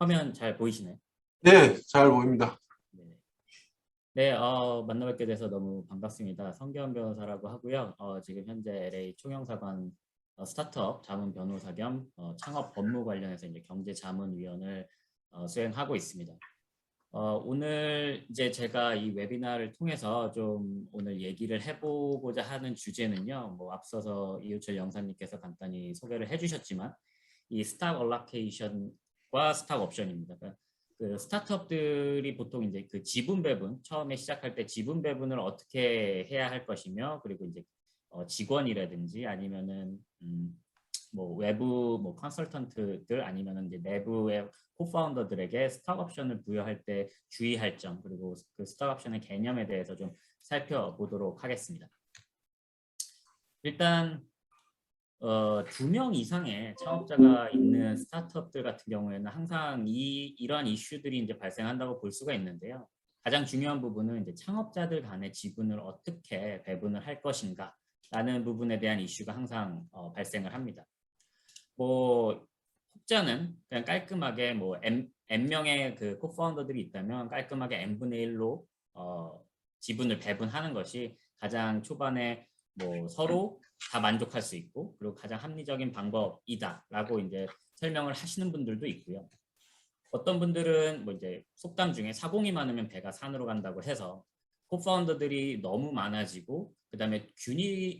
화면 잘 보이시나요? 네, 잘 보입니다. 네, 네, 만나 뵙게 돼서 너무 반갑습니다. 성기현 변호사라고 하고요. 지금 현재 LA 총영사관 스타트업 자문 변호사 겸 창업 법무 관련해서 이제 경제자문위원을 수행하고 있습니다. 오늘 이제 제가 이 웨비나를 통해서 좀 오늘 얘기를 해보고자 하는 주제는요. 뭐 앞서서 이우철 영사님께서 간단히 소개를 해주셨지만 이 스탁 얼로케이션과 스탁 옵션입니다. 그 스타트업들이 보통 이제 그 지분 배분 처음에 시작할 때 지분 배분을 어떻게 해야 할 것이며 그리고 이제 직원이라든지 아니면은 뭐 외부 뭐 컨설턴트들 아니면은 이제 내부의 코파운더들에게 스톡 옵션을 부여할 때 주의할 점 그리고 그 스톡 옵션의 개념에 대해서 좀 살펴보도록 하겠습니다. 일단 2명 이상의 창업자가 있는 스타트업들 같은 경우에는 항상 이러한 이슈들이 이제 발생한다고 볼 수가 있는데요. 가장 중요한 부분은 이제 창업자들 간의 지분을 어떻게 배분을 할 것인가 라는 부분에 대한 이슈가 항상 발생을 합니다. 뭐 혹자는 그냥 깔끔하게 뭐 N명의 그 코파운더들이 있다면 깔끔하게 N분의 1로 지분을 배분하는 것이 가장 초반에 뭐 서로 다 만족할 수 있고 그리고 가장 합리적인 방법이다라고 이제 설명을 하시는 분들도 있고요. 어떤 분들은 뭐 이제 속담 중에 사공이 많으면 배가 산으로 간다고 해서 코파운더들이 너무 많아지고 그다음에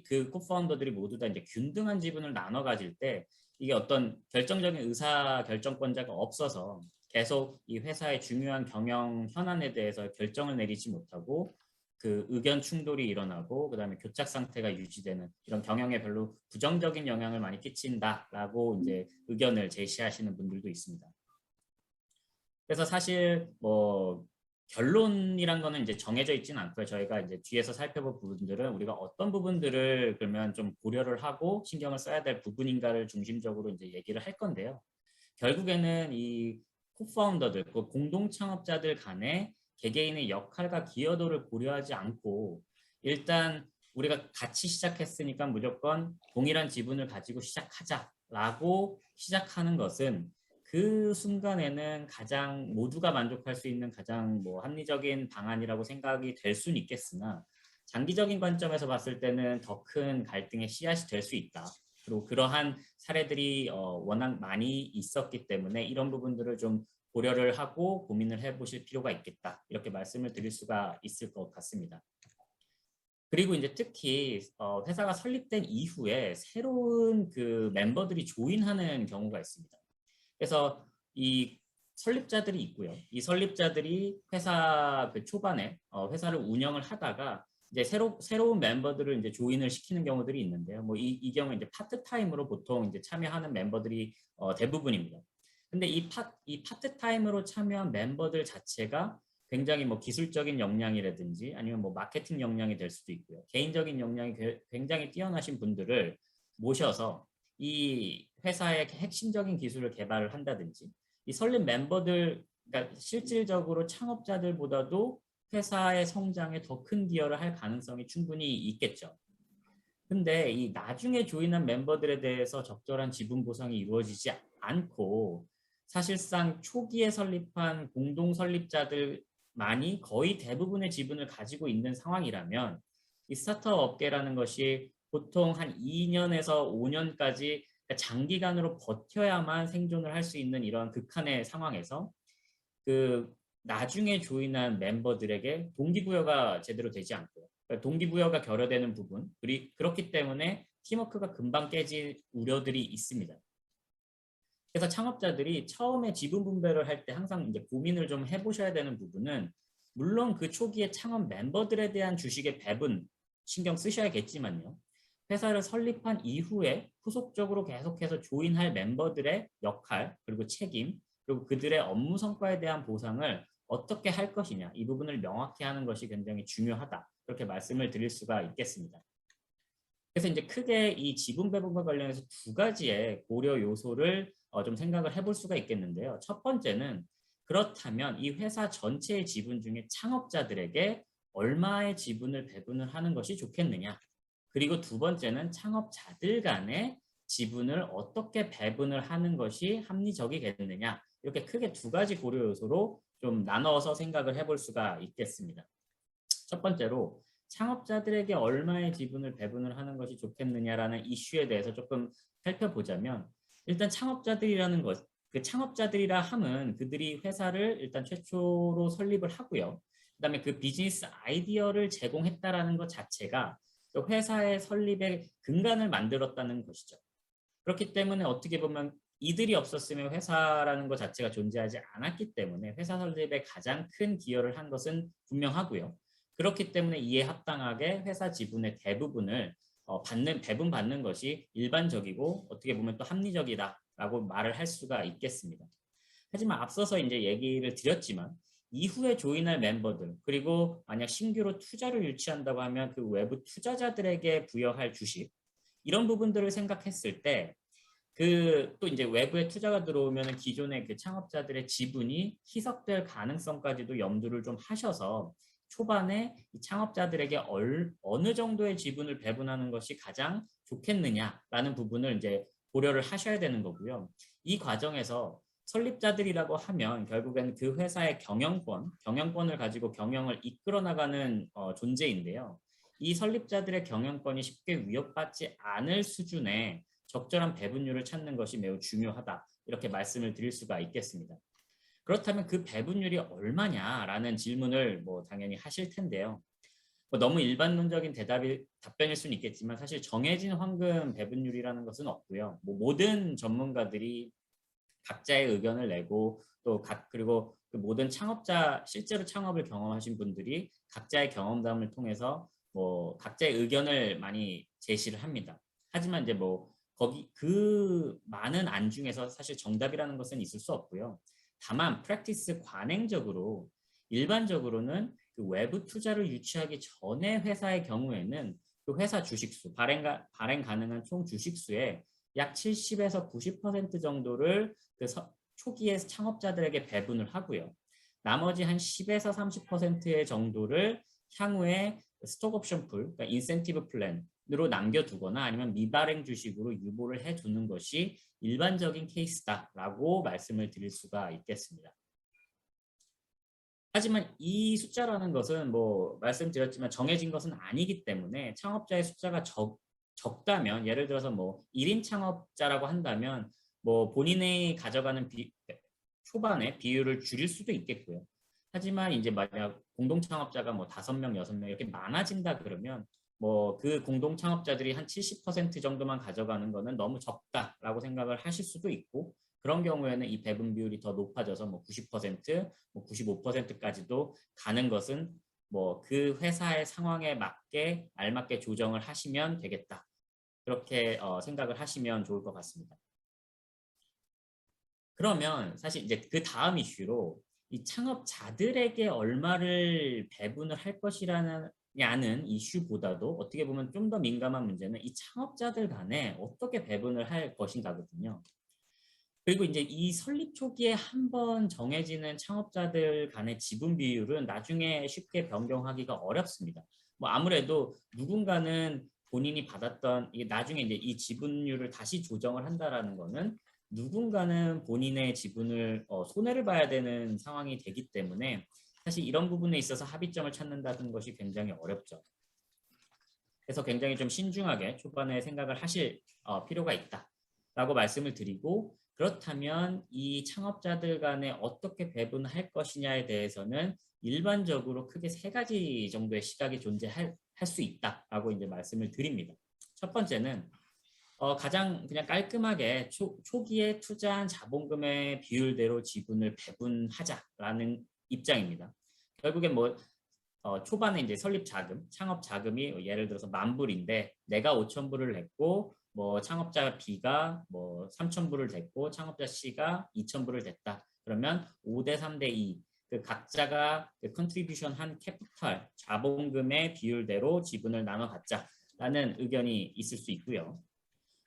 그 코파운더들이 모두 다 이제 균등한 지분을 나눠 가질 때 이게 어떤 결정적인 의사 결정권자가 없어서 계속 이 회사의 중요한 경영 현안에 대해서 결정을 내리지 못하고 그 의견 충돌이 일어나고 그다음에 교착 상태가 유지되는 이런 경영에 별로 부정적인 영향을 많이 끼친다라고 이제 의견을 제시하시는 분들도 있습니다. 그래서 사실 뭐 결론이란 거는 이제 정해져 있지는 않고요. 저희가 이제 뒤에서 살펴볼 부분들은 우리가 어떤 부분들을 그러면 좀 고려를 하고 신경을 써야 될 부분인가를 중심적으로 이제 얘기를 할 건데요. 결국에는 이 코파운더들, 그 공동 창업자들 간의 개개인의 역할과 기여도를 고려하지 않고 일단 우리가 같이 시작했으니까 무조건 동일한 지분을 가지고 시작하자라고 시작하는 것은 그 순간에는 가장 모두가 만족할 수 있는 가장 뭐 합리적인 방안이라고 생각이 될 수는 있겠으나 장기적인 관점에서 봤을 때는 더 큰 갈등의 씨앗이 될 수 있다. 그리고 그러한 사례들이 워낙 많이 있었기 때문에 이런 부분들을 좀 고려를 하고 고민을 해보실 필요가 있겠다. 이렇게 말씀을 드릴 수가 있을 것 같습니다. 그리고 이제 특히 회사가 설립된 이후에 새로운 그 멤버들이 조인하는 경우가 있습니다. 그래서 이 설립자들이 있고요. 이 설립자들이 회사 그 초반에 회사를 운영을 하다가 이제 새로운 멤버들을 이제 조인을 시키는 경우들이 있는데요. 뭐 이 경우 이제 파트타임으로 보통 이제 참여하는 멤버들이 대부분입니다. 근데 이 파트타임으로 참여한 멤버들 자체가 굉장히 뭐 기술적인 역량이라든지 아니면 뭐 마케팅 역량이 될 수도 있고요. 개인적인 역량이 굉장히 뛰어나신 분들을 모셔서 이 회사의 핵심적인 기술을 개발을 한다든지 이 설립 멤버들 그러니까 실질적으로 창업자들보다도 회사의 성장에 더 큰 기여를 할 가능성이 충분히 있겠죠. 근데 이 나중에 조인한 멤버들에 대해서 적절한 지분 보상이 이루어지지 않고 사실상 초기에 설립한 공동 설립자들만이 거의 대부분의 지분을 가지고 있는 상황이라면 이 스타트업 업계라는 것이 보통 한 2년에서 5년까지 장기간으로 버텨야만 생존을 할 수 있는 이런 극한의 상황에서 그 나중에 조인한 멤버들에게 동기부여가 제대로 되지 않고요. 그러니까 동기부여가 결여되는 부분, 그렇기 때문에 팀워크가 금방 깨질 우려들이 있습니다. 그래서 창업자들이 처음에 지분 분배를 할 때 항상 이제 고민을 좀 해보셔야 되는 부분은 물론 그 초기에 창업 멤버들에 대한 주식의 배분 신경 쓰셔야겠지만요. 회사를 설립한 이후에 후속적으로 계속해서 조인할 멤버들의 역할 그리고 책임 그리고 그들의 업무 성과에 대한 보상을 어떻게 할 것이냐 이 부분을 명확히 하는 것이 굉장히 중요하다 그렇게 말씀을 드릴 수가 있겠습니다. 그래서 이제 크게 이 지분 배분과 관련해서 두 가지의 고려 요소를 좀 생각을 해볼 수가 있겠는데요. 첫 번째는 그렇다면 이 회사 전체의 지분 중에 창업자들에게 얼마의 지분을 배분을 하는 것이 좋겠느냐. 그리고 두 번째는 창업자들 간의 지분을 어떻게 배분을 하는 것이 합리적이겠느냐. 이렇게 크게 두 가지 고려 요소로 좀 나눠서 생각을 해볼 수가 있겠습니다. 첫 번째로 창업자들에게 얼마의 지분을 배분을 하는 것이 좋겠느냐라는 이슈에 대해서 조금 살펴보자면 일단 창업자들이라는 것, 그 창업자들이라 함은 그들이 회사를 일단 최초로 설립을 하고요. 그다음에 그 비즈니스 아이디어를 제공했다라는 것 자체가 또 회사의 설립의 근간을 만들었다는 것이죠. 그렇기 때문에 어떻게 보면 이들이 없었으면 회사라는 것 자체가 존재하지 않았기 때문에 회사 설립에 가장 큰 기여를 한 것은 분명하고요. 그렇기 때문에 이에 합당하게 회사 지분의 대부분을 배분받는 것이 일반적이고 어떻게 보면 또 합리적이다라고 말을 할 수가 있겠습니다. 하지만 앞서서 이제 얘기를 드렸지만 이후에 조인할 멤버들 그리고 만약 신규로 투자를 유치한다고 하면 그 외부 투자자들에게 부여할 주식 이런 부분들을 생각했을 때 그 또 이제 외부의 투자가 들어오면 기존의 그 창업자들의 지분이 희석될 가능성까지도 염두를 좀 하셔서 초반에 이 창업자들에게 어느 정도의 지분을 배분하는 것이 가장 좋겠느냐라는 부분을 이제 고려를 하셔야 되는 거고요. 이 과정에서 설립자들이라고 하면 결국엔 그 회사의 경영권을 가지고 경영을 이끌어 나가는 존재인데요. 이 설립자들의 경영권이 쉽게 위협받지 않을 수준의 적절한 배분율을 찾는 것이 매우 중요하다. 이렇게 말씀을 드릴 수가 있겠습니다. 그렇다면 그 배분율이 얼마냐라는 질문을 뭐 당연히 하실 텐데요. 뭐 너무 일반론적인 답변일 수는 있겠지만 사실 정해진 황금 배분율이라는 것은 없고요. 뭐 모든 전문가들이 각자의 의견을 내고 또 그리고 그 모든 실제로 창업을 경험하신 분들이 각자의 경험담을 통해서 뭐 각자의 의견을 많이 제시를 합니다. 하지만 이제 뭐 거기 그 많은 안 중에서 사실 정답이라는 것은 있을 수 없고요. 다만 관행적으로 일반적으로는 그 외부 투자를 유치하기 전에 회사의 경우에는 그 회사 주식수 발행 가능한 총 주식수의 약 70에서 90% 정도를 그 초기에 창업자들에게 배분을 하고요. 나머지 한 10에서 30%의 정도를 향후에 스톡 옵션 풀, 그러니까 인센티브 플랜으로 남겨두거나 아니면 미발행 주식으로 유보를 해두는 것이 일반적인 케이스다라고 말씀을 드릴 수가 있겠습니다. 하지만 이 숫자라는 것은 뭐 말씀드렸지만 정해진 것은 아니기 때문에 창업자의 숫자가 적다면 예를 들어서 뭐 1인 창업자라고 한다면 뭐 본인이 가져가는 초반에 비율을 줄일 수도 있겠고요. 하지만 이제 만약 공동 창업자가 뭐 5명, 6명 이렇게 많아진다 그러면 뭐 그 공동 창업자들이 한 70% 정도만 가져가는 거는 너무 적다라고 생각을 하실 수도 있고 그런 경우에는 이 배분 비율이 더 높아져서 뭐 90%, 뭐 95%까지도 가는 것은 뭐 그 회사의 상황에 맞게 알맞게 조정을 하시면 되겠다. 그렇게 생각을 하시면 좋을 것 같습니다. 그러면 사실 이제 그 다음 이슈로 이 창업자들에게 얼마를 배분을 할 것이라는 이슈보다도 어떻게 보면 좀 더 민감한 문제는 이 창업자들 간에 어떻게 배분을 할 것인가거든요. 그리고 이제 이 설립 초기에 한번 정해지는 창업자들 간의 지분 비율은 나중에 쉽게 변경하기가 어렵습니다. 뭐 아무래도 누군가는 본인이 받았던 나중에 이제 이 지분율을 다시 조정을 한다라는 거는 누군가는 본인의 지분을 손해를 봐야 되는 상황이 되기 때문에 사실 이런 부분에 있어서 합의점을 찾는다는 것이 굉장히 어렵죠. 그래서 굉장히 좀 신중하게 초반에 생각을 하실 필요가 있다라고 말씀을 드리고 그렇다면 이 창업자들 간에 어떻게 배분할 것이냐에 대해서는 일반적으로 크게 3가지 정도의 시각이 존재할 수 있다라고 이제 말씀을 드립니다. 첫 번째는 가장 그냥 깔끔하게 초기에 투자한 자본금의 비율대로 지분을 배분하자라는 입장입니다. 결국엔 뭐 초반에 이제 창업 자금이 예를 들어서 10,000불인데 내가 5,000불을 냈고 뭐 창업자 B가 뭐 3,000불을 냈고 창업자 C가 2,000불을 냈다. 그러면 5대 3대 2. 그 각자가 그 컨트리뷰션 한 캐피탈 자본금의 비율대로 지분을 나눠 갖자라는 의견이 있을 수 있고요.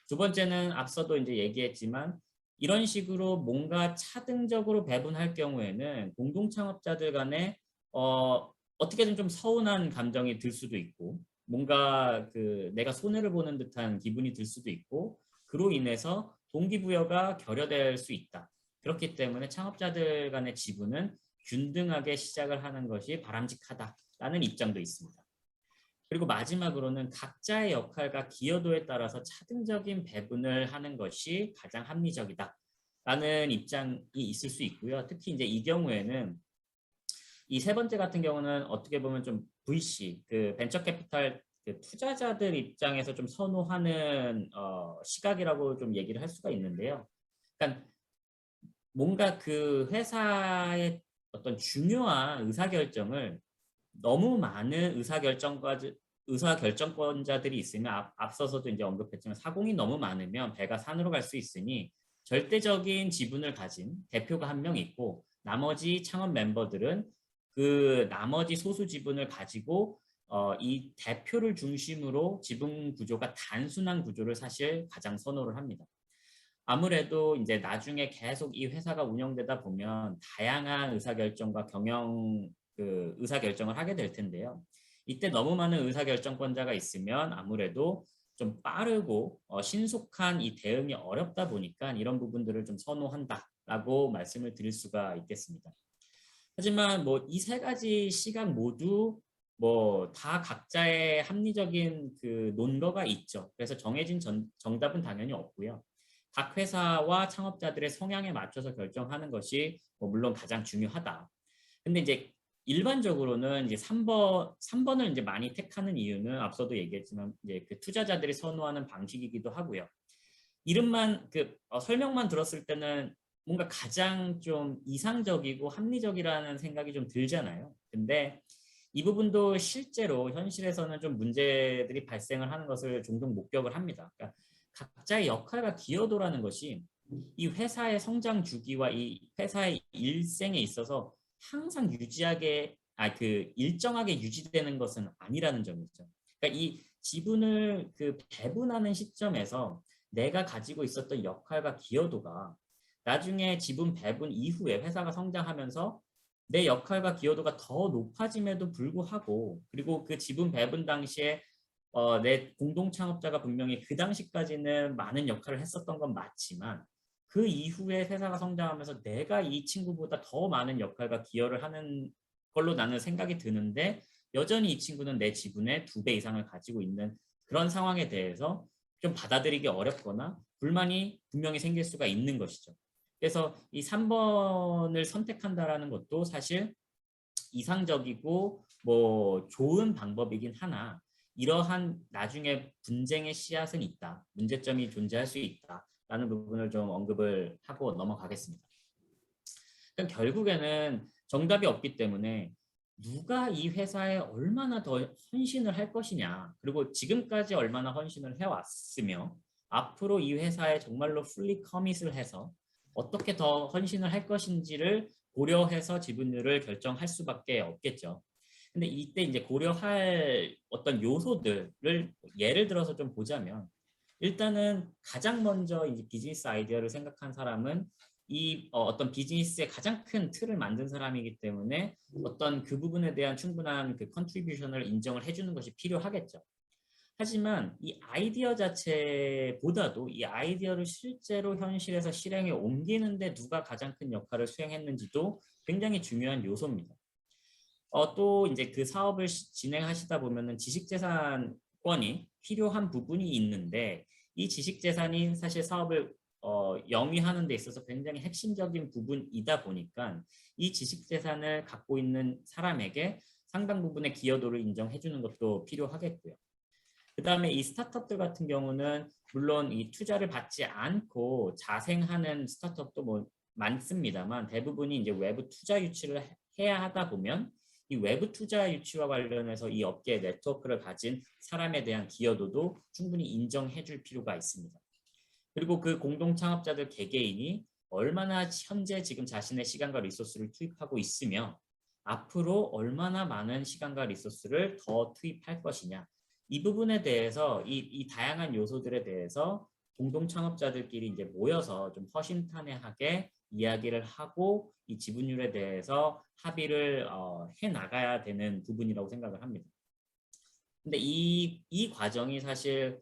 두 번째는 앞서도 이제 얘기했지만 이런 식으로 뭔가 차등적으로 배분할 경우에는 공동 창업자들 간에 어떻게든 좀 서운한 감정이 들 수도 있고 뭔가 그 내가 손해를 보는 듯한 기분이 들 수도 있고 그로 인해서 동기부여가 결여될 수 있다. 그렇기 때문에 창업자들 간의 지분은 균등하게 시작을 하는 것이 바람직하다라는 입장도 있습니다. 그리고 마지막으로는 각자의 역할과 기여도에 따라서 차등적인 배분을 하는 것이 가장 합리적이다라는 입장이 있을 수 있고요. 특히 이제 이 경우에는 이 세 번째 같은 경우는 어떻게 보면 좀 VC, 그 벤처 캐피탈 그 투자자들 입장에서 좀 선호하는 시각이라고 좀 얘기를 할 수가 있는데요. 그러니까 뭔가 그 회사의 어떤 중요한 의사결정을 너무 많은 의사결정권자들이 있으면 앞서서도 이제 언급했지만 사공이 너무 많으면 배가 산으로 갈 수 있으니 절대적인 지분을 가진 대표가 한 명 있고 나머지 창업 멤버들은 그 나머지 소수 지분을 가지고 이 대표를 중심으로 지분 구조가 단순한 구조를 사실 가장 선호를 합니다. 아무래도 이제 나중에 계속 이 회사가 운영되다 보면 다양한 의사결정과 경영 그 의사결정을 하게 될 텐데요. 이때 너무 많은 의사결정권자가 있으면 아무래도 좀 빠르고 신속한 이 대응이 어렵다 보니까 이런 부분들을 좀 선호한다라고 말씀을 드릴 수가 있겠습니다. 하지만 뭐 이 세 가지 시각 모두 뭐 다 각자의 합리적인 그 논거가 있죠. 그래서 정해진 정답은 당연히 없고요. 각 회사와 창업자들의 성향에 맞춰서 결정하는 것이 뭐 물론 가장 중요하다. 근데 이제 일반적으로는 이제 3번을 이제 많이 택하는 이유는 앞서도 얘기했지만 이제 그 투자자들이 선호하는 방식이기도 하고요. 이름만 설명만 들었을 때는 뭔가 가장 좀 이상적이고 합리적이라는 생각이 좀 들잖아요. 근데 이 부분도 실제로 현실에서는 좀 문제들이 발생을 하는 것을 종종 목격을 합니다. 그러니까 각자의 역할과 기여도라는 것이 이 회사의 성장 주기와 이 회사의 일생에 있어서 항상 일정하게 유지되는 것은 아니라는 점이죠. 그러니까 이 지분을 그 배분하는 시점에서 내가 가지고 있었던 역할과 기여도가 나중에 지분 배분 이후에 회사가 성장하면서 내 역할과 기여도가 더 높아짐에도 불구하고 그리고 그 지분 배분 당시에 내 공동 창업자가 분명히 그 당시까지는 많은 역할을 했었던 건 맞지만 그 이후에 회사가 성장하면서 내가 이 친구보다 더 많은 역할과 기여를 하는 걸로 나는 생각이 드는데 여전히 이 친구는 내 지분의 2배 이상을 가지고 있는 그런 상황에 대해서 좀 받아들이기 어렵거나 불만이 분명히 생길 수가 있는 것이죠. 그래서 이 3번을 선택한다라는 것도 사실 이상적이고 뭐 좋은 방법이긴 하나 이러한 나중에 분쟁의 씨앗은 있다. 문제점이 존재할 수 있다라는 부분을 좀 언급을 하고 넘어가겠습니다. 그러니까 결국에는 정답이 없기 때문에 누가 이 회사에 얼마나 더 헌신을 할 것이냐 그리고 지금까지 얼마나 헌신을 해왔으며 앞으로 이 회사에 정말로 풀리 커밋을 해서 어떻게 더 헌신을 할 것인지를 고려해서 지분율을 결정할 수밖에 없겠죠. 근데 이때 이제 고려할 어떤 요소들을 예를 들어서 좀 보자면 일단은 가장 먼저 이제 비즈니스 아이디어를 생각한 사람은 이 어떤 비즈니스의 가장 큰 틀을 만든 사람이기 때문에 어떤 그 부분에 대한 충분한 그 컨트리뷰션을 인정을 해주는 것이 필요하겠죠. 하지만 이 아이디어 자체보다도 이 아이디어를 실제로 현실에서 실행에 옮기는데 누가 가장 큰 역할을 수행했는지도 굉장히 중요한 요소입니다. 또 이제 그 사업을 진행하시다 보면은 지식재산권이 필요한 부분이 있는데 이 지식재산이 사실 사업을 영위하는 데 있어서 굉장히 핵심적인 부분이다 보니까 이 지식재산을 갖고 있는 사람에게 상당 부분의 기여도를 인정해 주는 것도 필요하겠고요. 그 다음에 이 스타트업들 같은 경우는 물론 이 투자를 받지 않고 자생하는 스타트업도 뭐 많습니다만 대부분이 이제 외부 투자 유치를 해야 하다 보면 이 외부 투자 유치와 관련해서 이 업계의 네트워크를 가진 사람에 대한 기여도도 충분히 인정해 줄 필요가 있습니다. 그리고 그 공동 창업자들 개개인이 얼마나 현재 지금 자신의 시간과 리소스를 투입하고 있으며 앞으로 얼마나 많은 시간과 리소스를 더 투입할 것이냐 이 부분에 대해서 이 다양한 요소들에 대해서 공동 창업자들끼리 이제 모여서 좀 허심탄회하게 이야기를 하고 이 지분율에 대해서 합의를 해 나가야 되는 부분이라고 생각을 합니다. 근데 이 과정이 사실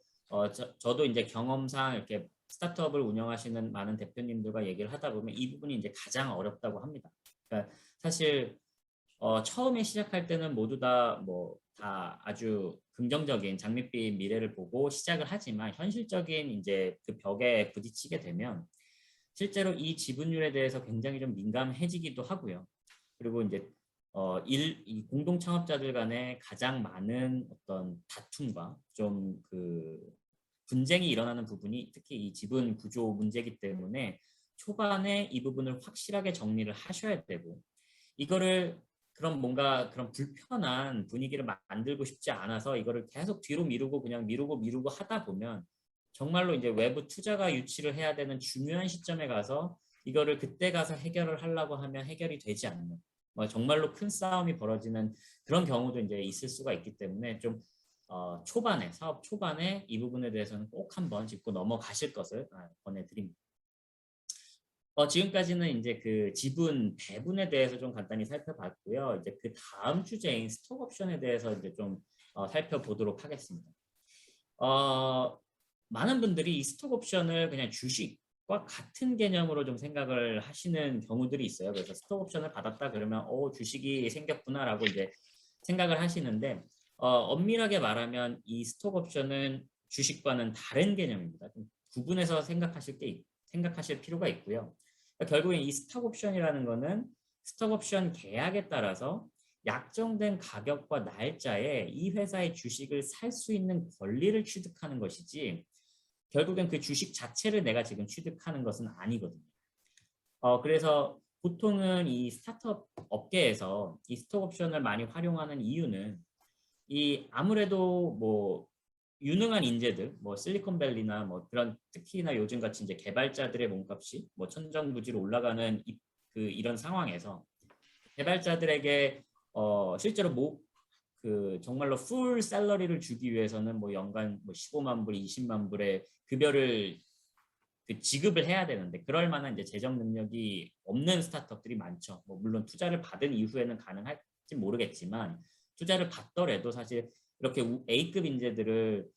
저도 이제 경험상 이렇게 스타트업을 운영하시는 많은 대표님들과 얘기를 하다 보면 이 부분이 이제 가장 어렵다고 합니다. 그러니까 사실 처음에 시작할 때는 모두 다 아주 긍정적인 장밋빛 미래를 보고 시작을 하지만 현실적인 이제 그 벽에 부딪히게 되면 실제로 이 지분율에 대해서 굉장히 좀 민감해지기도 하고요. 그리고 이제 이 공동 창업자들 간에 가장 많은 어떤 다툼과 좀 분쟁이 일어나는 부분이 특히 이 지분 구조 문제이기 때문에 초반에 이 부분을 확실하게 정리를 하셔야 되고 이거를 그런 뭔가 그런 불편한 분위기를 만들고 싶지 않아서 이거를 계속 뒤로 미루고 그냥 미루고 하다 보면 정말로 이제 외부 투자가 유치를 해야 되는 중요한 시점에 가서 이거를 그때 가서 해결을 하려고 하면 해결이 되지 않는 정말로 큰 싸움이 벌어지는 그런 경우도 이제 있을 수가 있기 때문에 좀 사업 초반에 이 부분에 대해서는 꼭 한번 짚고 넘어가실 것을 권해드립니다. 지금까지는 이제 그 지분 배분에 대해서 좀 간단히 살펴봤고요. 이제 그 다음 주제인 스톡 옵션에 대해서 이제 좀 살펴보도록 하겠습니다. 많은 분들이 이 스톡 옵션을 그냥 주식과 같은 개념으로 좀 생각을 하시는 경우들이 있어요. 그래서 스톡 옵션을 받았다 그러면 주식이 생겼구나라고 이제 생각을 하시는데 엄밀하게 말하면 이 스톡 옵션은 주식과는 다른 개념입니다. 좀 구분해서 생각하실 필요가 있고요. 그러니까 결국엔 이 스톡 옵션이라는 거는 스톡 옵션 계약에 따라서 약정된 가격과 날짜에 이 회사의 주식을 살 수 있는 권리를 취득하는 것이지 결국엔 그 주식 자체를 내가 지금 취득하는 것은 아니거든요. 그래서 보통은 이 스타트업 업계에서 이 스톡 옵션을 많이 활용하는 이유는 이 아무래도 유능한 인재들, 실리콘밸리나 그런 특히나 요즘 같이 이제 개발자들의 몸값이 천정부지로 올라가는 이런 상황에서 개발자들에게 실제로 정말로 풀 샐러리를 주기 위해서는 연간 15만 불, 20만 불의 급여를 지급을 해야 되는데 그럴 만한 이제 재정 능력이 없는 스타트업들이 많죠. 물론 투자를 받은 이후에는 가능할지 모르겠지만 투자를 받더라도 사실 이렇게 A급 인재들을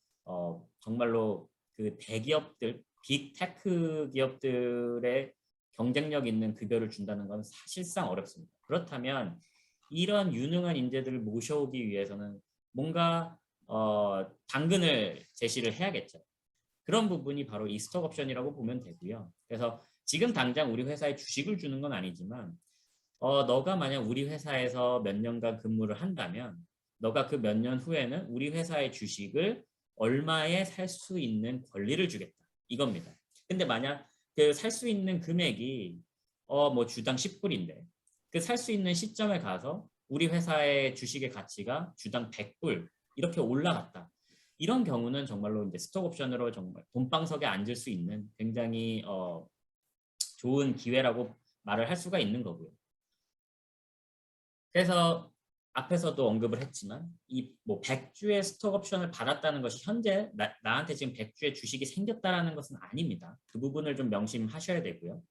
정말로 그 대기업들, 빅테크 기업들의 경쟁력 있는 급여를 준다는 건 사실상 어렵습니다. 그렇다면 이런 유능한 인재들을 모셔오기 위해서는 뭔가 당근을 제시를 해야겠죠. 그런 부분이 바로 이 스톡 옵션이라고 보면 되고요. 그래서 지금 당장 우리 회사에 주식을 주는 건 아니지만 너가 만약 우리 회사에서 몇 년간 근무를 한다면 너가 그 몇 년 후에는 우리 회사의 주식을 얼마에 살 수 있는 권리를 주겠다. 이겁니다. 근데 만약 그 살 수 있는 금액이 주당 10불인데 그 살 수 있는 시점에 가서 우리 회사의 주식의 가치가 주당 100불 이렇게 올라갔다. 이런 경우는 정말로 이제 스톡 옵션으로 정말 돈방석에 앉을 수 있는 굉장히 좋은 기회라고 말을 할 수가 있는 거고요. 그래서 앞에서도 언급을 했지만 이 100주의 스톡 옵션을 받았다는 것이 현재 나한테 지금 100주의 주식이 생겼다라는 것은 아닙니다. 그 부분을 좀 명심하셔야 되고요.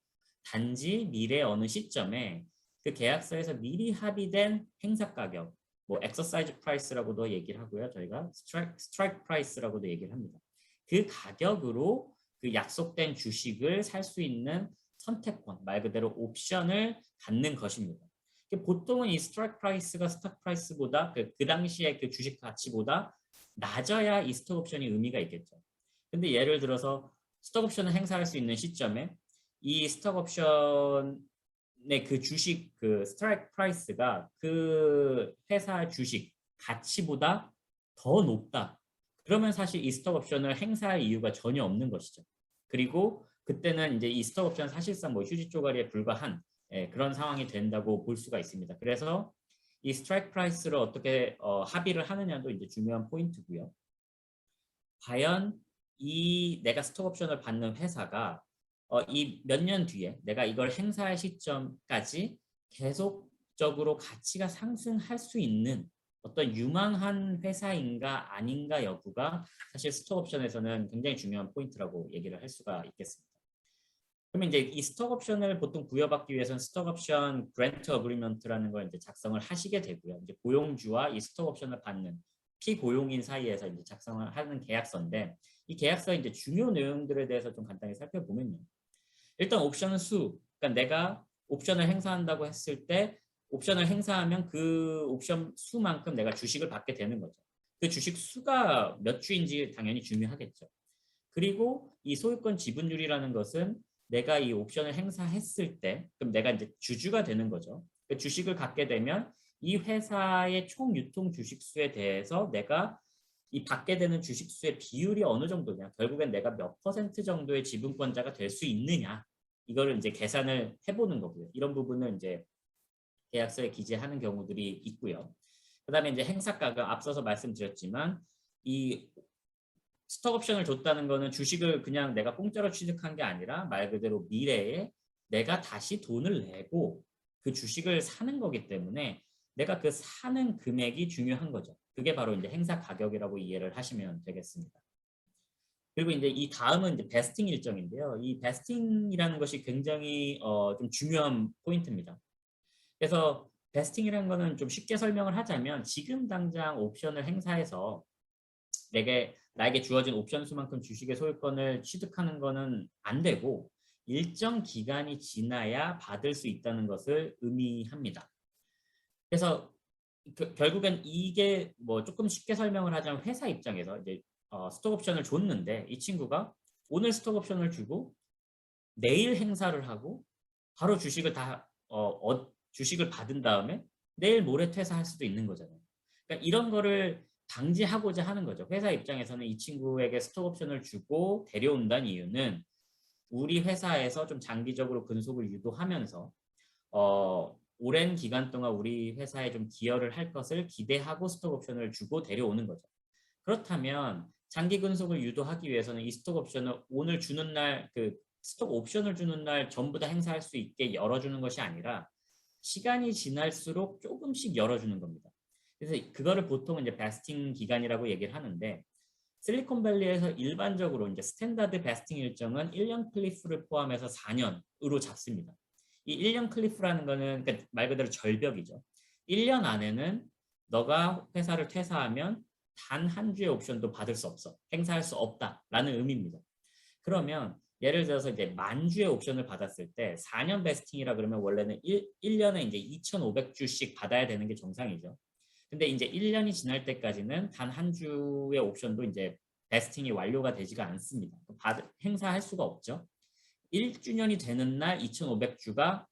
단지 미래 어느 시점에 그 계약서에서 미리 합의된 행사 가격, 엑서사이즈 프라이스라고도 얘기를 하고요. 저희가 스트라이크 프라이스라고도 얘기를 합니다. 그 가격으로 그 약속된 주식을 살 수 있는 선택권, 말 그대로 옵션을 갖는 것입니다. 보통은 이 스트라이크 프라이스가 스톡 프라이스보다 그 당시에 그 주식 가치보다 낮아야 이 스톡 옵션이 의미가 있겠죠. 근데 예를 들어서 스톡 옵션을 행사할 수 있는 시점에 이 스톡 옵션의 그 주식 그 스트라이크 프라이스가 그 회사 주식 가치보다 더 높다. 그러면 사실 이 스톡 옵션을 행사할 이유가 전혀 없는 것이죠. 그리고 그때는 이제 이 스톡 옵션 사실상 휴지 쪼가리에 불과한 그런 상황이 된다고 볼 수가 있습니다. 그래서 이 스트라이크 프라이스를 어떻게 합의를 하느냐도 이제 중요한 포인트고요. 과연 이 내가 스톡 옵션을 받는 회사가 이 몇 년 뒤에 내가 이걸 행사할 시점까지 계속적으로 가치가 상승할 수 있는 어떤 유망한 회사인가 아닌가 여부가 사실 스톡 옵션에서는 굉장히 중요한 포인트라고 얘기를 할 수가 있겠습니다. 그러면 이제 이 스톡 옵션을 보통 부여받기 위해서는 스톡 옵션 그랜트 어그리먼트라는 걸 이제 작성을 하시게 되고요. 이제 고용주와 이 스톡 옵션을 받는 피고용인 사이에서 이제 작성을 하는 계약서인데 이 계약서의 이제 중요 내용들에 대해서 좀 간단히 살펴보면요. 일단 옵션 수, 그러니까 내가 옵션을 행사한다고 했을 때 옵션을 행사하면 그 옵션 수만큼 내가 주식을 받게 되는 거죠. 그 주식 수가 몇 주인지 당연히 중요하겠죠. 그리고 이 소유권 지분율이라는 것은 내가 이 옵션을 행사했을 때 그럼 내가 이제 주주가 되는 거죠. 그 주식을 갖게 되면 이 회사의 총 유통 주식수에 대해서 내가 이 받게 되는 주식수의 비율이 어느 정도냐, 결국엔 내가 몇 퍼센트 정도의 지분권자가 될 수 있느냐, 이거를 이제 계산을 해보는 거고요. 이런 부분을 이제 계약서에 기재하는 경우들이 있고요. 그다음에 이제 행사가가 앞서서 말씀드렸지만 이 스톡 옵션을 줬다는 거는 주식을 그냥 내가 공짜로 취득한 게 아니라 말 그대로 미래에 내가 다시 돈을 내고 그 주식을 사는 거기 때문에 내가 그 사는 금액이 중요한 거죠. 그게 바로 이제 행사 가격이라고 이해를 하시면 되겠습니다. 그리고 이제 이 다음은 이제 베스팅 일정인데요. 이 베스팅이라는 것이 굉장히 좀 중요한 포인트입니다. 그래서 베스팅이라는 거는 좀 쉽게 설명을 하자면 지금 당장 옵션을 행사해서 나에게 주어진 옵션 수만큼 주식의 소유권을 취득하는 거는 안 되고 일정 기간이 지나야 받을 수 있다는 것을 의미합니다. 그래서 결국엔 이게 뭐 조금 쉽게 설명을 하자면 회사 입장에서 이제 스톡 옵션을 줬는데 이 친구가 오늘 스톡 옵션을 주고 내일 행사를 하고 바로 주식을 주식을 받은 다음에 내일 모레 퇴사할 수도 있는 거잖아요. 그러니까 이런 거를 방지하고자 하는 거죠. 회사 입장에서는 이 친구에게 스톡 옵션을 주고 데려온다는 이유는 우리 회사에서 좀 장기적으로 근속을 유도하면서 오랜 기간 동안 우리 회사에 좀 기여를 할 것을 기대하고 스톡 옵션을 주고 데려오는 거죠. 그렇다면 장기 근속을 유도하기 위해서는 이 스톡 옵션을 오늘 주는 날, 그 스톡 옵션을 주는 날 전부 다 행사할 수 있게 열어주는 것이 아니라 시간이 지날수록 조금씩 열어주는 겁니다. 그래서 그거를 보통 이제 베스팅 기간이라고 얘기를 하는데 실리콘밸리에서 일반적으로 이제 스탠다드 베스팅 일정은 1년 클리프를 포함해서 4년으로 잡습니다. 이 1년 클리프라는 거는 그러니까 말 그대로 절벽이죠. 1년 안에는 너가 회사를 퇴사하면 단 한 주의 옵션도 받을 수 없어. 행사할 수 없다라는 의미입니다. 그러면 예를 들어서 이제 만 주의 옵션을 받았을 때 4년 베스팅이라 그러면 원래는 1년에 이제 2,500주씩 받아야 되는 게 정상이죠. 근데 이제 1년이 지날 때까지는 단 한 주의 옵션도 이제 베스팅이 완료가 되지가 않습니다. 행사할 수가 없죠. 1주년이 되는 날 2,500주가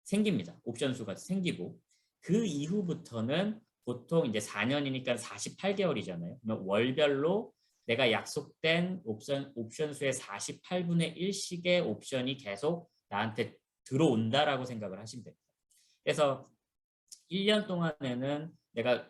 생깁니다. 옵션 수가 생기고 그 이후부터는 보통 이제 4년이니까 48개월이잖아요. 그러면 월별로 내가 약속된 옵션 수의 48분의 1씩의 옵션이 계속 나한테 들어온다라고 생각을 하시면 됩니다. 그래서 1년 동안에는 내가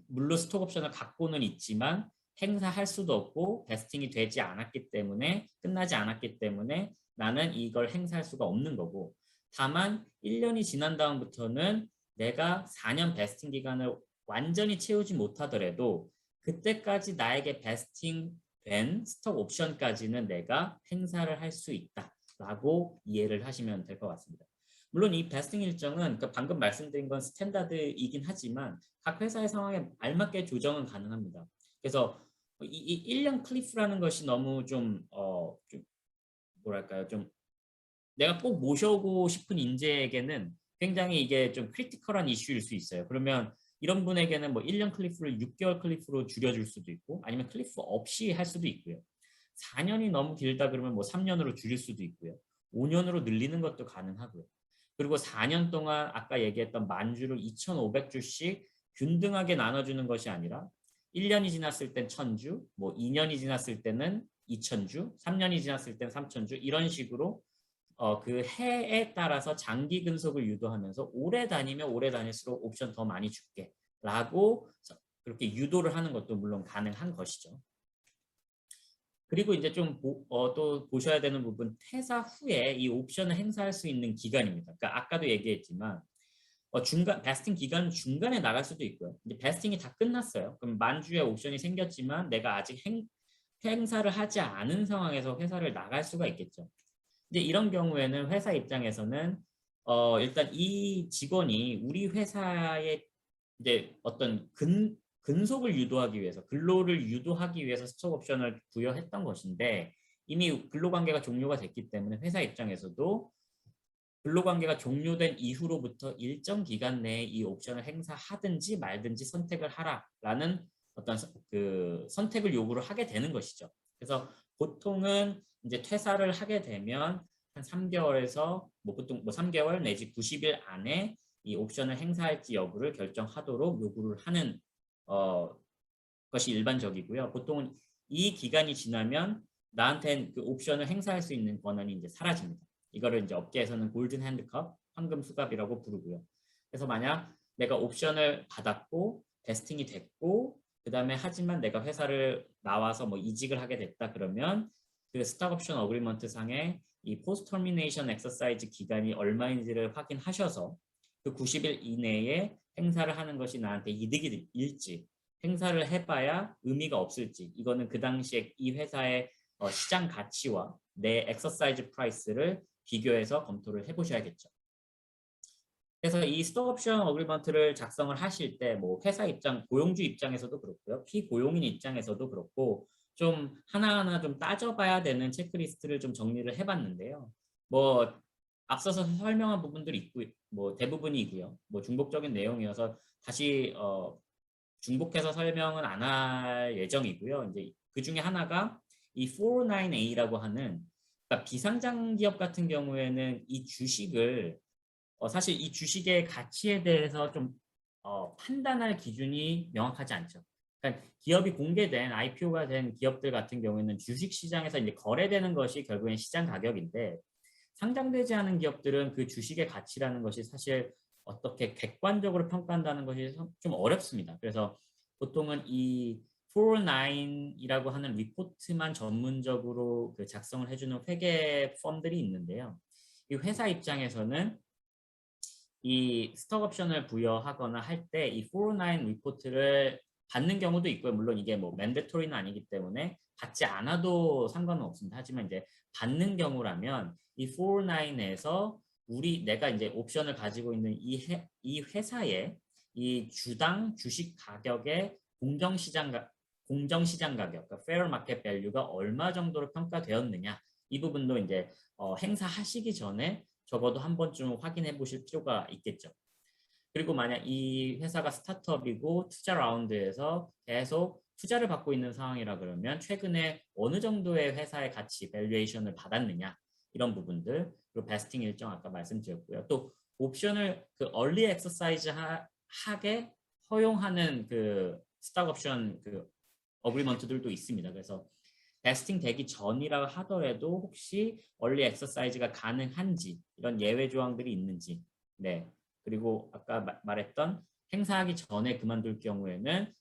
물론 스톡 옵션을 갖고는 있지만 행사할 수도 없고 베스팅이 되지 않았기 때문에 끝나지 않았기 때문에 나는 이걸 행사할 수가 없는 거고 다만 1년이 지난 다음부터는 내가 4년 베스팅 기간을 완전히 채우지 못하더라도 그때까지 나에게 베스팅된 스톡 옵션까지는 내가 행사를 할 수 있다라고 이해를 하시면 될 것 같습니다. 물론 이 베스팅 일정은 방금 말씀드린 건 스탠다드이긴 하지만 각 회사의 상황에 알맞게 조정은 가능합니다. 그래서 이 1년 클리프라는 것이 너무 좀 뭐랄까요? 좀 내가 꼭 모셔오고 싶은 인재에게는 굉장히 이게 좀 크리티컬한 이슈일 수 있어요. 그러면 이런 분에게는 뭐 1년 클리프를 6개월 클리프로 줄여줄 수도 있고 아니면 클리프 없이 할 수도 있고요. 4년이 너무 길다 그러면 뭐 3년으로 줄일 수도 있고요. 5년으로 늘리는 것도 가능하고요. 그리고 4년 동안 아까 얘기했던 만주를 2,500주씩 균등하게 나눠주는 것이 아니라 1년이 지났을 땐 1,000주, 뭐 2년이 지났을 때는 2,000주, 3년이 지났을 땐 3,000주 이런 식으로 그 해에 따라서 장기 근속을 유도하면서 오래 다니면 오래 다닐수록 옵션 더 많이 줄게 라고 그렇게 유도를 하는 것도 물론 가능한 것이죠. 그리고 이제 좀 또 보셔야 되는 부분 퇴사 후에 이 옵션을 행사할 수 있는 기간입니다. 그러니까 아까도 얘기했지만 베스팅 기간 중간에 나갈 수도 있고요. 이제 베스팅이 다 끝났어요. 그럼 만주의 옵션이 생겼지만 내가 아직 행사를 하지 않은 상황에서 회사를 나갈 수가 있겠죠. 이제 이런 경우에는 회사 입장에서는 일단 이 직원이 우리 회사의 이제 어떤 근속을 유도하기 위해서, 근로를 유도하기 위해서 스톡 옵션을 부여했던 것인데 이미 근로관계가 종료가 됐기 때문에 회사 입장에서도 근로관계가 종료된 이후로부터 일정 기간 내에 이 옵션을 행사하든지 말든지 선택을 하라라는 어떤 그 선택을 요구를 하게 되는 것이죠. 그래서 보통은 이제 퇴사를 하게 되면 한 3개월에서 보통 3개월 내지 90일 안에 이 옵션을 행사할지 여부를 결정하도록 요구를 하는 것이 일반적이고요. 보통은 이 기간이 지나면 나한테 그 옵션을 행사할 수 있는 권한이 이제 사라집니다. 이거를 이제 업계에서는 골든 핸드컵, 황금 수갑이라고 부르고요. 그래서 만약 내가 옵션을 받았고 베스팅이 됐고 그다음에 하지만 내가 회사를 나와서 뭐 이직을 하게 됐다 그러면 그 스탁 옵션 어그리먼트 상에 이 포스트 터미네이션 엑서사이즈 기간이 얼마인지를 확인하셔서 그 90일 이내에 행사를 하는 것이 나한테 이득일지 행사를 해봐야 의미가 없을지 이거는 그 당시에 이 회사의 시장 가치와 내 엑서사이즈 프라이스를 비교해서 검토를 해보셔야겠죠. 그래서 이 스톡 옵션 어그리먼트를 작성을 하실 때 뭐 회사 입장, 고용주 입장에서도 그렇고요. 피고용인 입장에서도 그렇고 좀 하나하나 좀 따져봐야 되는 체크리스트를 좀 정리를 해봤는데요. 뭐 앞서서 설명한 부분들이 있고 뭐 대부분이고요. 뭐 중복적인 내용이어서 다시 중복해서 설명은 안 할 예정이고요. 이제 그 중에 하나가 이 409A라고 하는 그러니까 비상장 기업 같은 경우에는 이 주식을 사실 이 주식의 가치에 대해서 좀 판단할 기준이 명확하지 않죠. 그러니까 기업이 공개된 IPO가 된 기업들 같은 경우에는 주식 시장에서 이제 거래되는 것이 결국엔 시장 가격인데 상장되지 않은 기업들은 그 주식의 가치라는 것이 사실 어떻게 객관적으로 평가한다는 것이 좀 어렵습니다. 그래서 보통은 이 409이라고 하는 리포트만 전문적으로 그 작성을 해주는 회계 펌들이 있는데요. 이 회사 입장에서는 이 스톡 옵션을 부여하거나 할 때 이 409 리포트를 받는 경우도 있고요. 물론 이게 뭐 맨데토리는 아니기 때문에 받지 않아도 상관은 없습니다. 하지만 이제 받는 경우라면 이 409에서 내가 이제 옵션을 가지고 있는 이 회사의 이 주당 주식 가격의 공정시장 가격, 그러니까 fair market value가 얼마 정도로 평가되었느냐 이 부분도 이제 행사하시기 전에 적어도 한 번쯤 확인해 보실 필요가 있겠죠. 그리고 만약 이 회사가 스타트업이고 투자 라운드에서 계속 투자를 받고 있는 상황이라 그러면 최근에 어느 정도의 회사의 가치, 밸류에이션을 받았느냐 이런 부분들 그리고 베스팅 일정 아까 말씀드렸고요. 또 옵션을 그 얼리 엑서사이즈 하게 허용하는 그 스탁 옵션 그 어그리먼트들도 있습니다. 그래서 베스팅 되기 전이라고 하더라도 혹시 얼리 엑서사이즈가 가능한지 이런 예외 조항들이 있는지 네 그리고 아까 말했던 행사하기 전에 그만둘 경우에는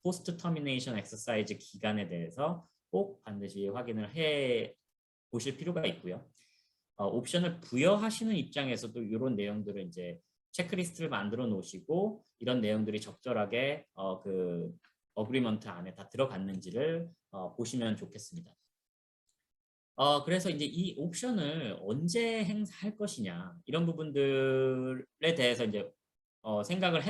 포스트 터미네이션 엑서사이즈 기간에 대해서 꼭 반드시 확인을 해 보실 필요가 있고요. 옵션을 부여하시는 입장에서도 이런 내용들을 이제 체크리스트를 만들어 놓으시고 이런 내용들이 적절하게 그 어그리먼트 안에 다 들어갔는지를 보시면 좋겠습니다. 그래서 이제 이 옵션을 언제 행사할 것이냐 이런 부분들에 대해서 이제 생각을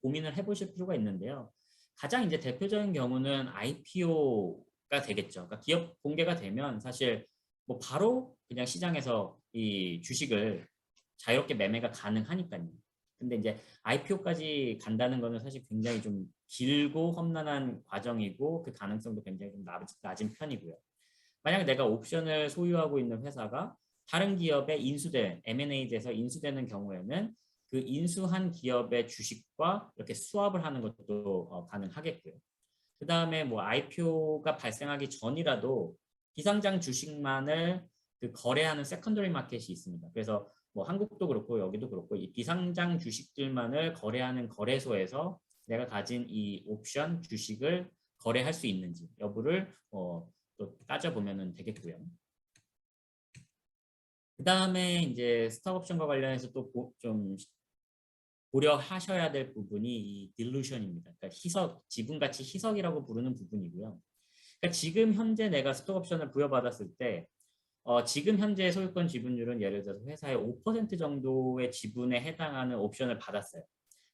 고민을 해보실 필요가 있는데요. 가장 이제 대표적인 경우는 IPO가 되겠죠. 그러니까 기업 공개가 되면 사실 뭐 바로 그냥 시장에서 이 주식을 자유롭게 매매가 가능하니까요. 근데 이제 IPO까지 간다는 거는 사실 굉장히 좀 길고 험난한 과정이고 그 가능성도 굉장히 좀 낮은 편이고요. 만약 내가 옵션을 소유하고 있는 회사가 다른 기업에 M&A 돼서 인수되는 경우에는 그 인수한 기업의 주식과 이렇게 스왑을 하는 것도 가능하겠고요. 그 다음에 뭐 IPO가 발생하기 전이라도 비상장 주식만을 그 거래하는 세컨더리 마켓이 있습니다. 그래서 뭐 한국도 그렇고 여기도 그렇고 이 비상장 주식들만을 거래하는 거래소에서 내가 가진 이 옵션 주식을 거래할 수 있는지 여부를 또 따져보면 되겠고요. 그 다음에 이제 스탁 옵션과 관련해서 또 좀 고려하셔야 될 부분이 이 딜루션입니다. 그러니까 지분가치 희석이라고 부르는 부분이고요. 그러니까 지금 현재 내가 스톡 옵션을 부여받았을 때 지금 현재 소유권 지분율은 예를 들어서 회사의 5% 정도의 지분에 해당하는 옵션을 받았어요.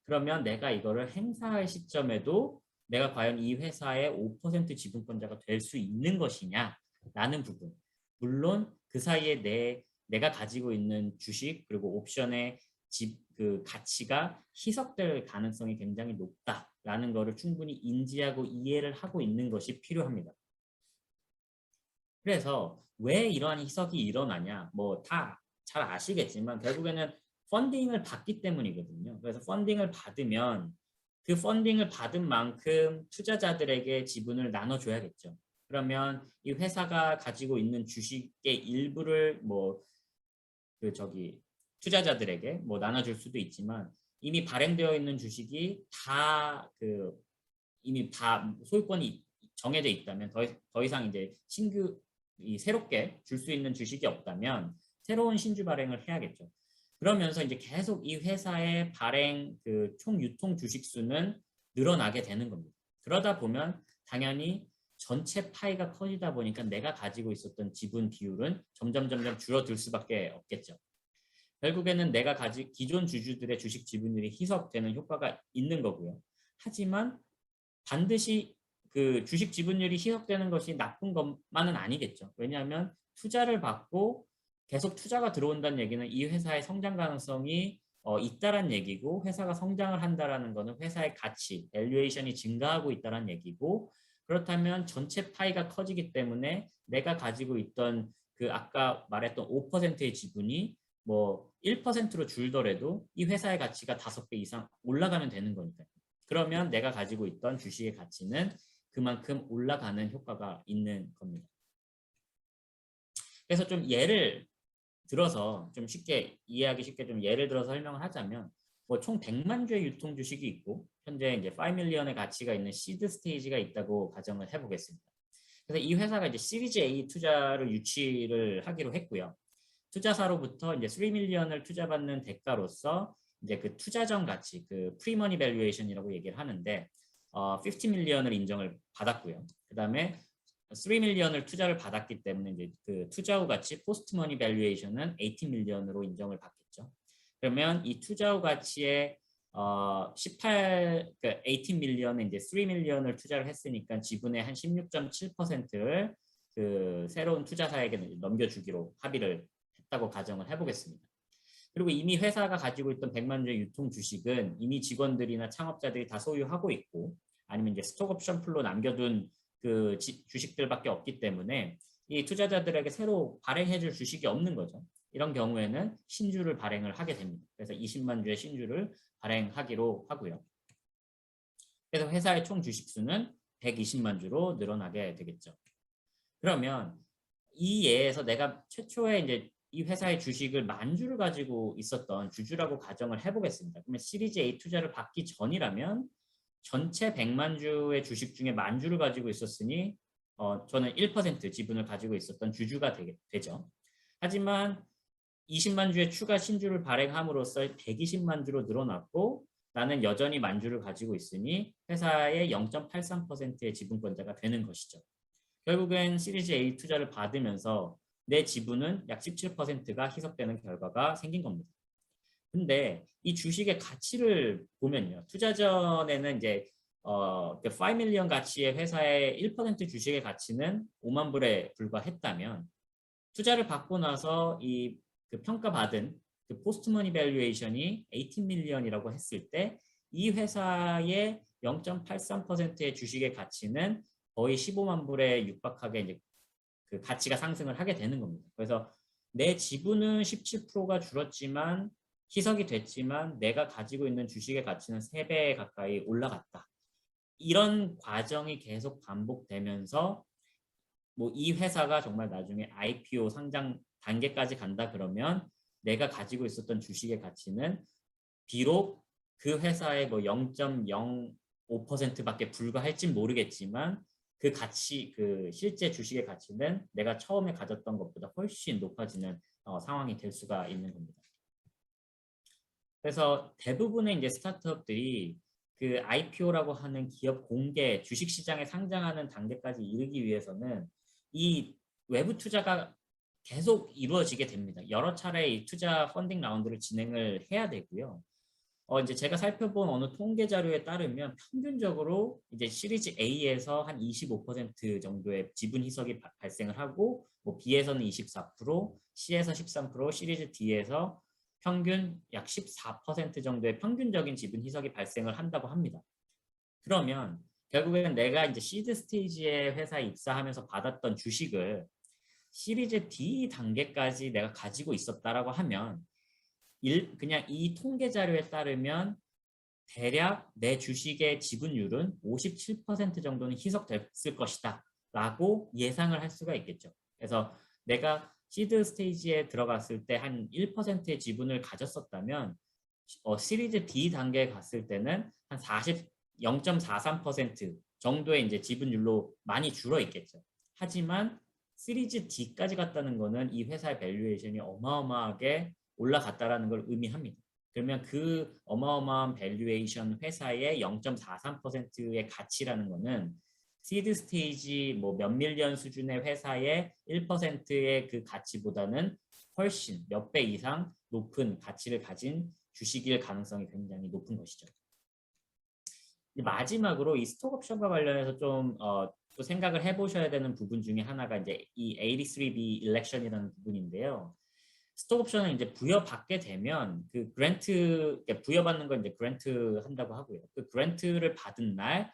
그러면 내가 이거를 행사할 시점에도 내가 과연 이 회사의 5% 지분권자가 될 수 있는 것이냐라는 부분. 물론 그 사이에 내가 가지고 있는 주식 그리고 옵션의 그 가치가 희석될 가능성이 굉장히 높다라는 것을 충분히 인지하고 이해를 하고 있는 것이 필요합니다. 그래서 왜 이러한 희석이 일어나냐? 뭐 다 잘 아시겠지만 결국에는 펀딩을 받기 때문이거든요. 그래서 펀딩을 받으면 그 펀딩을 받은 만큼 투자자들에게 지분을 나눠줘야겠죠. 그러면 이 회사가 가지고 있는 주식의 일부를 뭐 그 투자자들에게 뭐 나눠줄 수도 있지만 이미 발행되어 있는 주식이 다 이미 다 소유권이 정해져 있다면 더 이상 이제 새롭게 줄 수 있는 주식이 없다면 새로운 신주 발행을 해야겠죠. 그러면서 이제 계속 이 회사의 발행 총 유통 주식 수는 늘어나게 되는 겁니다. 그러다 보면 당연히 전체 파이가 커지다 보니까 내가 가지고 있었던 지분 비율은 점점 줄어들 수밖에 없겠죠. 결국에는 기존 주주들의 주식 지분율이 희석되는 효과가 있는 거고요. 하지만 반드시 그 주식 지분율이 희석되는 것이 나쁜 것만은 아니겠죠. 왜냐하면 투자를 받고 계속 투자가 들어온다는 얘기는 이 회사의 성장 가능성이 있다란 얘기고 회사가 성장을 한다라는 것은 회사의 가치, 밸류에이션이 증가하고 있다란 얘기고 그렇다면 전체 파이가 커지기 때문에 내가 가지고 있던 그 아까 말했던 5%의 지분이 뭐 1%로 줄더라도 이 회사의 가치가 5배 이상 올라가면 되는 거니까요. 그러면 내가 가지고 있던 주식의 가치는 그만큼 올라가는 효과가 있는 겁니다. 그래서 좀 예를 들어서 좀 쉽게 이해하기 쉽게 좀 예를 들어서 설명을 하자면 뭐 총 100만 주의 유통 주식이 있고 현재 이제 5밀리언의 가치가 있는 시드 스테이지가 있다고 가정을 해보겠습니다. 그래서 이 회사가 이제 시리즈 A 투자를 유치를 하기로 했고요. 투자사로부터 이제 3밀리언을 투자받는 대가로서 이제 그 투자 전 가치, 그 프리머니 밸류에이션이라고 얘기를 하는데 50밀리언을 인정을 받았고요. 그다음에 3밀리언을 투자를 받았기 때문에 이제 그 투자 후 가치 포스트 머니 밸류에이션은 18밀리언으로 인정을 받겠죠. 그러면 이 투자 후 가치의 18밀리언에 이제 3밀리언을 투자를 했으니까 지분의 한 16.7%를 그 새로운 투자사에게 넘겨주기로 합의를 했다고 가정을 해보겠습니다. 그리고 이미 회사가 가지고 있던 100만 주의 유통 주식은 이미 직원들이나 창업자들이 다 소유하고 있고 아니면 이제 스톡 옵션 풀로 남겨둔 그 주식들밖에 없기 때문에 이 투자자들에게 새로 발행해줄 주식이 없는 거죠. 이런 경우에는 신주를 발행을 하게 됩니다. 그래서 20만 주의 신주를 발행하기로 하고요. 그래서 회사의 총 주식 수는 120만 주로 늘어나게 되겠죠. 그러면 이 예에서 내가 최초에 이제 이 회사의 주식을 10,000주를 가지고 있었던 주주라고 가정을 해보겠습니다. 그러면 시리즈 A 투자를 받기 전이라면 전체 100만 주의 주식 중에 10,000주를 가지고 있었으니 저는 1% 지분을 가지고 있었던 주주가 되죠. 하지만 20만 주의 추가 신주를 발행함으로써 120만 주로 늘어났고 나는 여전히 10,000주를 가지고 있으니 회사의 0.83%의 지분권자가 되는 것이죠. 결국엔 시리즈 A 투자를 받으면서 내 지분은 약 17%가 희석되는 결과가 생긴 겁니다. 근데 이 주식의 가치를 보면요. 투자 전에는 이제 5밀리언 가치의 회사의 1% 주식의 가치는 5만 불에 불과했다면 투자를 받고 나서 그 평가받은 그 포스트머니 밸류에이션이 18밀리언이라고 했을 때 이 회사의 0.83%의 주식의 가치는 거의 15만 불에 육박하게 이제 그 가치가 상승을 하게 되는 겁니다. 그래서 내 지분은 17%가 줄었지만 희석이 됐지만 내가 가지고 있는 주식의 가치는 3배 가까이 올라갔다. 이런 과정이 계속 반복되면서 뭐 이 회사가 정말 나중에 IPO 상장 단계까지 간다 그러면 내가 가지고 있었던 주식의 가치는 비록 그 회사의 뭐 0.05%밖에 불과할진 모르겠지만 그 가치, 그 실제 주식의 가치는 내가 처음에 가졌던 것보다 훨씬 높아지는 상황이 될 수가 있는 겁니다. 그래서 대부분의 이제 스타트업들이 그 IPO라고 하는 기업 공개 주식시장에 상장하는 단계까지 이르기 위해서는 이 외부 투자가 계속 이루어지게 됩니다. 여러 차례 이 투자 펀딩 라운드를 진행을 해야 되고요. 이제 제가 살펴본 어느 통계 자료에 따르면 평균적으로 이제 시리즈 A에서 한 25% 정도의 지분 희석이 발생을 하고, 뭐 B에서는 24%, C에서 13%, 시리즈 D에서 평균 약 14% 정도의 평균적인 지분 희석이 발생을 한다고 합니다. 그러면 결국에는 내가 이제 시드 스테이지의 회사에 입사하면서 받았던 주식을 시리즈 D 단계까지 내가 가지고 있었다라고 하면 그냥 이 통계 자료에 따르면 대략 내 주식의 지분율은 57% 정도는 희석됐을 것이다 라고 예상을 할 수가 있겠죠. 그래서 내가 시드 스테이지에 들어갔을 때 한 1%의 지분을 가졌었다면 시리즈 D 단계에 갔을 때는 한 0.43% 정도의 이제 지분율로 많이 줄어 있겠죠. 하지만 시리즈 D까지 갔다는 거는 이 회사의 밸류에이션이 어마어마하게 올라갔다라는 걸 의미합니다. 그러면 그 어마어마한 밸류에이션 회사의 0.43%의 가치라는 거는 시드 스테이지 뭐 몇 밀리언 수준의 회사의 1%의 그 가치보다는 훨씬 몇 배 이상 높은 가치를 가진 주식일 가능성이 굉장히 높은 것이죠. 마지막으로 이 스톡옵션과 관련해서 좀 또 생각을 해보셔야 되는 부분 중에 하나가 이제 이 83B 일렉션이라는 부분인데요. 스톡옵션을 이제 부여받게 되면 그 그랜트, 부여받는 건 이제 그랜트 한다고 하고요. 그 그랜트를 받은 날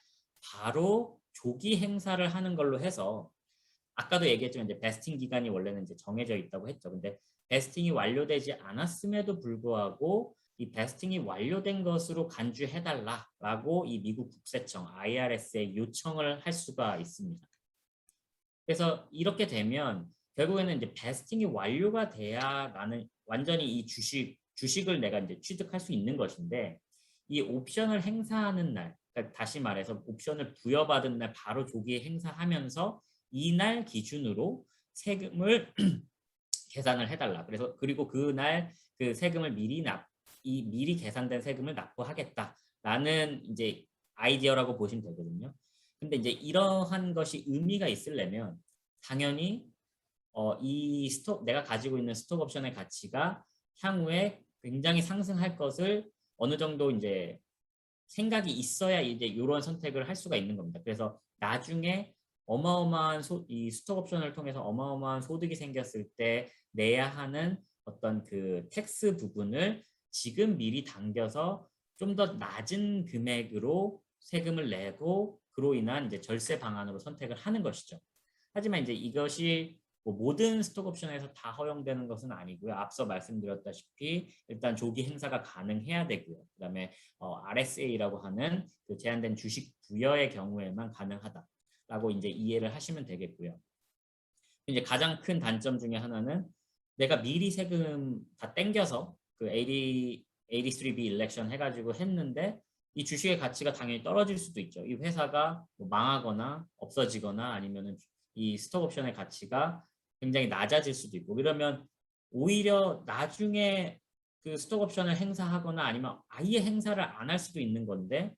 바로 조기 행사를 하는 걸로 해서, 아까도 얘기했지만 이제 베스팅 기간이 원래는 이제 정해져 있다고 했죠. 근데 베스팅이 완료되지 않았음에도 불구하고 이 베스팅이 완료된 것으로 간주해달라라고 이 미국 국세청 IRS에 요청을 할 수가 있습니다. 그래서 이렇게 되면 결국에는 이제 베스팅이 완료가 돼야 나는 완전히 이 주식을 내가 이제 취득할 수 있는 것인데, 이 옵션을 행사하는 날, 그러니까 다시 말해서 옵션을 부여받은 날 바로 조기에 행사하면서 이날 기준으로 세금을 계산을 해달라. 그래서 그리고 그날 그 세금을 미리 계산된 세금을 납부하겠다라는 이제 아이디어라고 보시면 되거든요. 근데 이제 이러한 것이 의미가 있으려면 당연히 내가 가지고 있는 스톡 옵션의 가치가 향후에 굉장히 상승할 것을 어느 정도 이제 생각이 있어야 이제 이런 선택을 할 수가 있는 겁니다. 그래서 나중에 어마어마한 이 스톡 옵션을 통해서 어마어마한 소득이 생겼을 때 내야 하는 어떤 그 텍스 부분을 지금 미리 당겨서 좀 더 낮은 금액으로 세금을 내고 그로 인한 이제 절세 방안으로 선택을 하는 것이죠. 하지만 이제 이것이 뭐 모든 스톡 옵션에서 다 허용되는 것은 아니고요. 앞서 말씀드렸다시피 일단 조기 행사가 가능해야 되고요. 그다음에 RSA라고 하는 그 제한된 주식 부여의 경우에만 가능하다라고 이제 이해를 하시면 되겠고요. 이제 가장 큰 단점 중에 하나는 내가 미리 세금 다 땡겨서 그 83B 일렉션 해가지고 했는데 이 주식의 가치가 당연히 떨어질 수도 있죠. 이 회사가 뭐 망하거나 없어지거나 아니면은 이 스톡 옵션의 가치가 굉장히 낮아질 수도 있고, 그러면 오히려 나중에 그 스톡 옵션을 행사하거나 아니면 아예 행사를 안 할 수도 있는 건데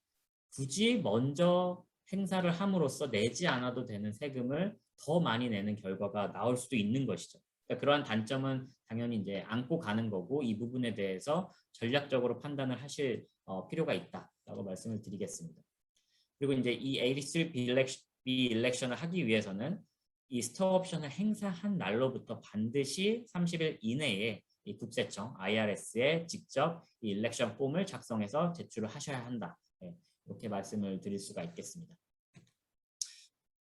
굳이 먼저 행사를 함으로써 내지 않아도 되는 세금을 더 많이 내는 결과가 나올 수도 있는 것이죠. 그러니까 그러한 단점은 당연히 이제 안고 가는 거고, 이 부분에 대해서 전략적으로 판단을 하실 필요가 있다라고 말씀을 드리겠습니다. 그리고 이제 이 83B 일렉션을 하기 위해서는 이 스톡 옵션을 행사한 날로부터 반드시 30일 이내에 이 국세청 IRS에 직접 이 일렉션 폼을 작성해서 제출을 하셔야 한다. 네, 이렇게 말씀을 드릴 수가 있겠습니다.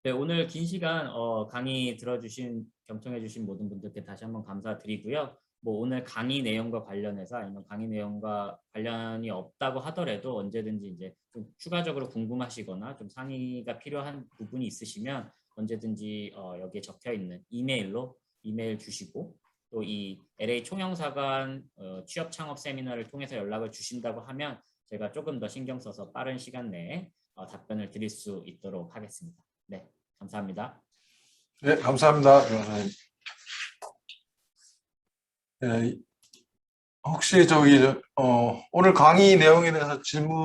네, 오늘 긴 시간 강의 들어주신, 경청해주신 모든 분들께 다시 한번 감사드리고요. 뭐 오늘 강의 내용과 관련해서 아니면 강의 내용과 관련이 없다고 하더라도 언제든지 이제 좀 추가적으로 궁금하시거나 좀 상의가 필요한 부분이 있으시면 언제든지 여기에 적혀 있는 이메일로 이메일 주시고, 또 이 LA 총영사관 취업 창업 세미나를 통해서 연락을 주신다고 하면 제가 조금 더 신경 써서 빠른 시간 내에 답변을 드릴 수 있도록 하겠습니다. 네, 감사합니다. 네, 감사합니다. 네, 혹시 오늘 강의 내용에 대해서 질문